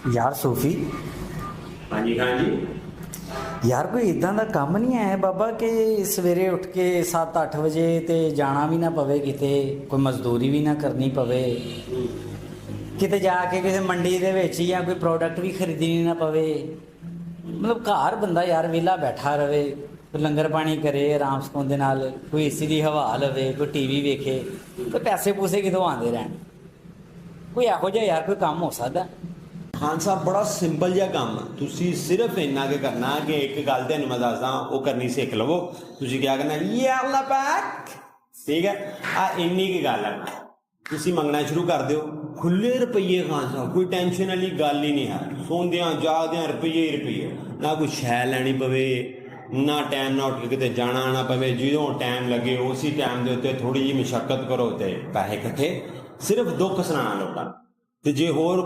यार सूफी, हाँ जी हाँ जी। यार कोई इदां ਦਾ ਕੰਮ ਨਹੀਂ ਹੈ ਬਾਬਾ ਕਿ ਸਵੇਰੇ ਉੱਠ ਕੇ 7-8 ਵਜੇ ਤੇ ਜਾਣਾ ਵੀ ਨਾ ਪਵੇ, ਕਿਤੇ ਕੋਈ ਮਜ਼ਦੂਰੀ ਵੀ ਨਾ ਕਰਨੀ ਪਵੇ, ਕਿਤੇ ਜਾ ਕੇ ਕਿਸੇ ਮੰਡੀ ਦੇ ਵਿੱਚ ਜਾਂ ਕੋਈ ਪ੍ਰੋਡਕਟ ਵੀ ਖਰੀਦਣੀ ਨਾ ਪਵੇ। ਮਤਲਬ ਘਰ ਬੰਦਾ ਯਾਰ ਵਿਹਲਾ ਬੈਠਾ ਰਵੇ, ਕੋਈ ਲੰਗਰ ਪਾਣੀ ਕਰੇ ਆਰਾਮ ਸਕੂਨ ਦੇ ਨਾਲ, ਕੋਈ ਏਸੀ ਦੀ ਹਵਾ ਲਵੇ, ਕੋਈ ਟੀਵੀ ਵੇਖੇ, ਤੇ ਪੈਸੇ ਪੂਸੇ ਕਿਤੋਂ ਆਉਂਦੇ ਰਹਿਣ। ਕੋਈ ਇਹੋ ਜਿਹਾ ਯਾਰ ਕੋਈ ਕੰਮ ਹੋ ਸਕਦਾ? ਖਾਨ ਸਾਹਿਬ ਬੜਾ ਸਿੰਪਲ ਜਿਹਾ ਕੰਮ ਆ। ਤੁਸੀਂ ਸਿਰਫ ਇੰਨਾ ਕੁ ਕਰਨਾ ਕਿ ਇੱਕ ਗੱਲ ਤੁਹਾਨੂੰ ਮੈਂ ਦੱਸਦਾ, ਉਹ ਕਰਨੀ ਸਿੱਖ ਲਵੋ। ਤੁਸੀਂ ਕੀ ਕਰਨਾ, ਯਾ ਅੱਲਾ ਪਾਕ, ਠੀਕ ਹੈ, ਆ ਇੰਨੀ ਕੁ ਗੱਲ ਹੈ। ਤੁਸੀਂ ਮੰਗਣਾ ਸ਼ੁਰੂ ਕਰ ਦਿਓ ਖੁੱਲੇ ਰੁਪਈਏ। ਖਾਨ ਸਾਹਿਬ ਕੋਈ ਟੈਨਸ਼ਨ ਵਾਲੀ ਗੱਲ ਹੀ ਨਹੀਂ ਹੈ। ਸੌਂਦਿਆਂ ਜਾਗਦਿਆਂ ਰੁਪਈਏ ਹੀ ਰੁਪਈਏ, ਨਾ ਕੋਈ ਸ਼ੈ ਲੈਣੀ ਪਵੇ, ਨਾ ਟਾਈਮ ਨਾਲ ਉੱਠ ਕੇ ਕਿਤੇ ਜਾਣਾ ਨਾ ਪਵੇ। ਜਦੋਂ ਟਾਈਮ ਲੱਗੇ ਉਸੇ ਟਾਈਮ ਦੇ ਉੱਤੇ ਥੋੜ੍ਹੀ ਜਿਹੀ ਮੁਸ਼ੱਕਤ ਕਰੋ ਤੇ ਪੈਸੇ ਇਕੱਠੇ। ਸਿਰਫ ਦੁੱਖ ਸੁਣਾਉਣਾ ਲੋਕਾਂ ਨੂੰ। ਤੇ ਜੇ ਹੋਰ